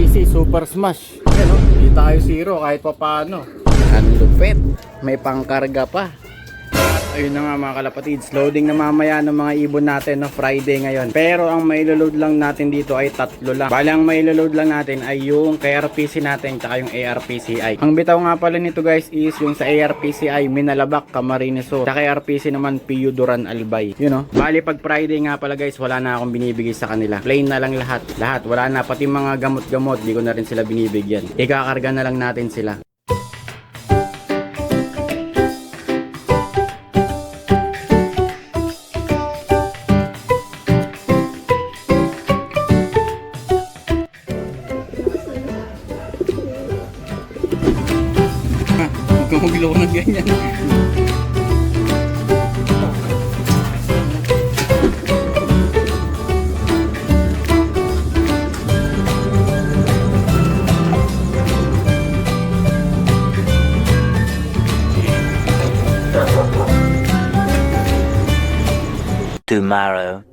ARPC Super Smash. Ayan o, hindi tayo zero kahit pa paano. Ang lupit, may pangkarga pa. Ayun na nga mga kalapatids, loading na mamaya ng mga ibon natin, no? Friday ngayon. Pero ang mailoload lang natin dito ay tatlo lang. Bali ang mailoload lang natin ay yung KRPC natin tsaka yung ARPCI. Ang bitaw nga pala nito guys is yung sa ARPCI Minalabak, Camarines Sur. Sa KRPC naman Pio Duran Albay. Yun no. Bali pag Friday nga pala guys, wala na akong binibigay sa kanila. Plain na lang lahat. Lahat wala na, pati mga gamot-gamot di ko na rin sila binibigyan. Ikakarga na lang natin sila. Kumagilo ko na ganyan. Tomorrow.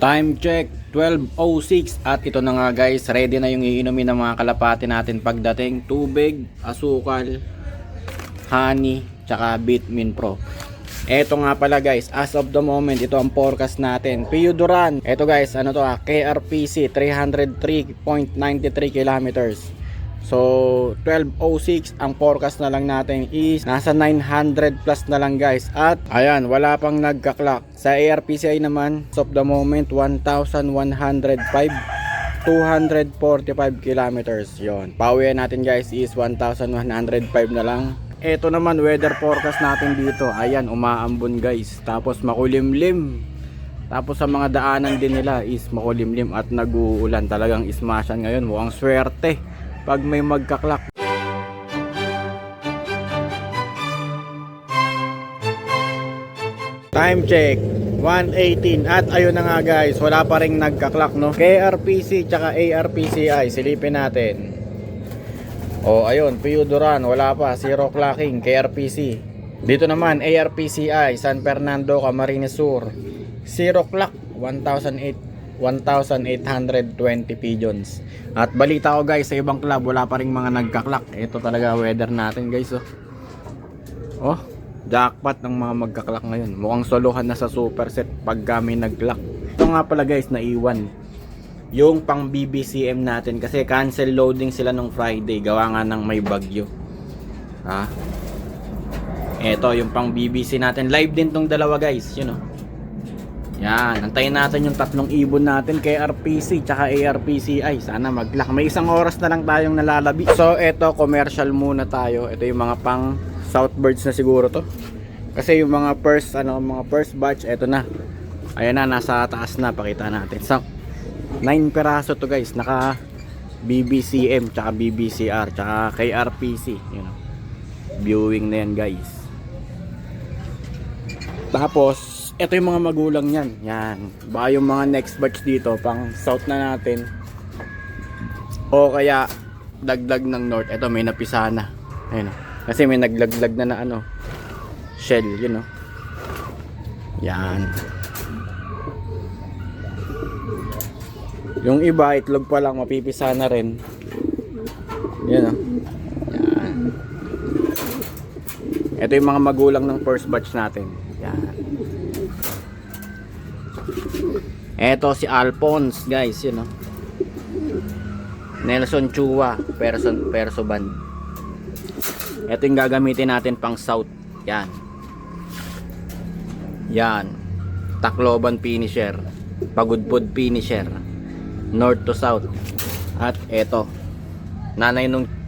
Time check 12:06 at ito na nga guys, ready na yung iinumin ng mga kalapati natin pagdating. Tubig, asukal, honey, tsaka Bitmin Pro. Eto nga pala guys, as of the moment, ito ang forecast natin. Pio Duran, eto guys, ano to KRPC 303.93 kilometers. So 12:06 ang forecast na lang natin is nasa 900 plus na lang guys. At ayan, wala pang nagka-clock. Sa ARPCI naman, as of the moment 1,105, 245 kilometers. Yon. Pauwian natin guys is 1,105 na lang. Ito naman weather forecast natin dito. Ayan, umaambon guys. Tapos makulimlim. Tapos sa mga daanan din nila is makulimlim at nag-uulan. Talagang ismasyan ngayon. Mukhang swerte pag may magkaklak. Time check 1:18 at ayun na nga guys, wala pa ring nagkaklak no. KRPC tsaka ARPCI, silipin natin. O ayun, Pio Duran, wala pa, zero clocking. KRPC dito naman, ARPCI San Fernando, Camarines Sur, zero clock, 1,820 pigeons. At balita ko guys, sa ibang club wala pa ring mga nagkaklak. Ito talaga weather natin guys. Oh, jackpot ng mga magkaklak ngayon. Mukhang soluhan na sa superset pag kami nagklak. Ito nga pala guys, naiwan yung pang BBCM natin kasi cancel loading sila nung Friday, gawa nga ng may bagyo. Ito yung pang BBC natin. Live din tong dalawa guys, you know. Yan, antayin natin yung tatlong ibon natin kay RPC tsaka ARPCI. Sana mag-lock. May isang oras na lang tayong nalalabi. So eto, commercial muna tayo. Ito yung mga pang Southbirds na siguro to. Kasi yung mga first batch, eto na. Ayan na, nasa taas na, pakita natin. So 9 peraso to guys, naka BBCM tsaka BBCR tsaka kay RPC, you know. Viewing na yan guys. Tapos ito yung mga magulang niyan. Yan. Baka yung mga next batch dito pang south na natin. O kaya dagdag ng north. Ito may napisa na. Ayun. Kasi may naglaglag na ano, shell, you know. Yan. Yung iba itlog pa lang, mapipisa na rin. Yan. Yan. Ito yung mga magulang ng first batch natin. Yan. Eto si Alphonse guys, yun know? Nelson Chua, Perso Band. Eto yung gagamitin natin pang south. Yan. Yan. Tacloban finisher, Pagudpud finisher, north to south. At eto,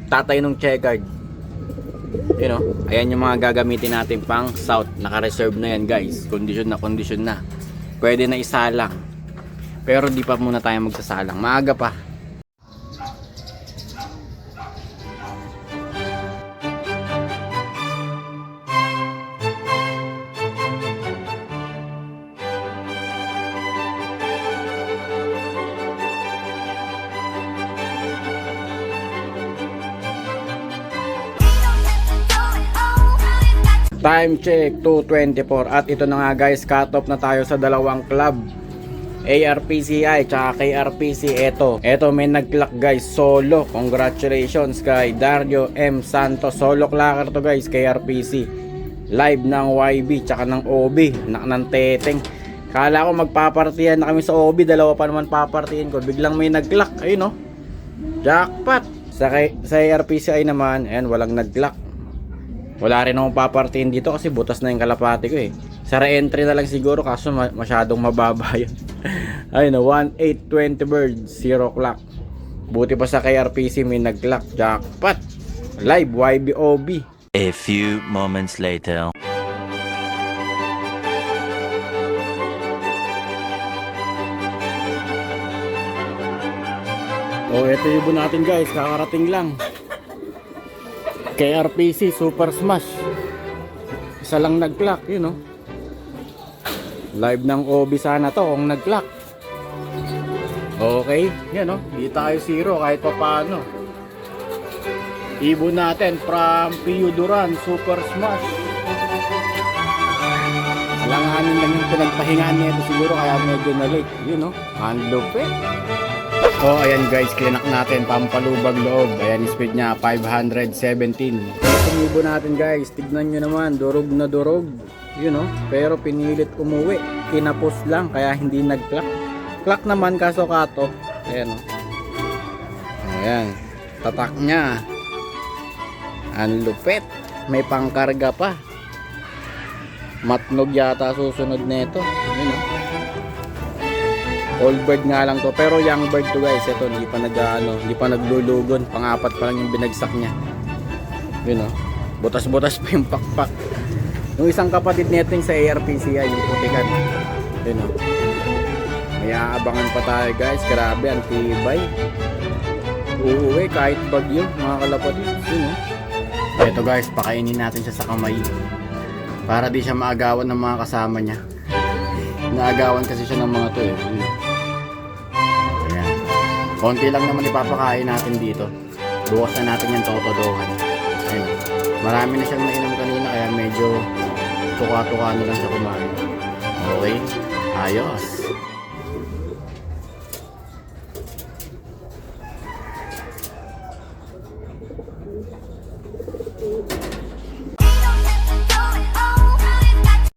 tatay nung checkered. You know, ayan yung mga gagamitin natin pang south. Naka-reserve na yan guys. Kondisyon na. Pwede na isa lang. Pero di pa muna tayo magsasalang. Maaga pa. Time check 2:24 at ito na nga guys, cut off na tayo sa dalawang club, ARPCI tsaka KRPC. Eto may nag-clock guys, solo. Congratulations kay Dario M. Santos. Solo clocker to guys, KRPC. Live ng YB tsaka ng OB, ng teteng. Kala ko magpapartihan na kami sa OB, dalawa pa naman papartihin ko. Biglang may nag-clock, ayun no. Jackpot. Sa ARPCI naman, ayan, walang nag-clock. Wala rin akong papartiin dito kasi butas na yung kalapati ko eh. Sa re-entry na lang siguro kaso masyadong mababa yun. Ayun no, 1-8-20 birds, 0 clock. Buti pa sa KRPC may nag-clock. Jackpot. Live YBOB. A few moments later. Oh, ito yung ibon natin guys, kakarating lang. KRPC Super Smash. Isa lang nag-clock, yun know? Live ng OB sana to kung nag-clock. Okay, yan no, di tayo zero kahit pa paano. Ibon natin from PU Duran Super Smash. Alanganin lang yung pinagpahingaan nito siguro kaya medyo na-late, yun no, ang lupit. Oh, ayan guys, klinak natin, pampalubag loob. Ayan, speed niya 517. Tumibo natin guys, tignan nyo naman, durog na durog, yun know? Pero pinilit umuwi, kinapos lang kaya hindi nag-clock. Clock naman kaso cut-off. Ayan oh. Ayan, tatak niya. Ang lupit, may pangkarga pa. Matnog yata susunod nito, yun know? Old bird nga lang to, pero young bird to guys. Ito hindi pa naglulugon, pang-apat pa lang yung binagsak niya. Yun oh, butas-butas pa yung pakpak. Yung isang kapatid nito sa ARPCI, yung putikan. Yun oh, may aabangan pa tayo guys. Grabe, ang tibay. Uuwi kahit bagyo mga kalapatid. Yun oh. Ito guys, pakainin natin siya sa kamay para di siya maagawan ng mga kasama niya. Naagawan kasi siya ng mga to eh. Ayan. Konti lang naman ipapakain natin dito. Bukas na natin yung totodohan. Ayan. Marami na siyang nainom kanina kaya medyo tuka-tuka na lang siya kumain. Okay. Ayos.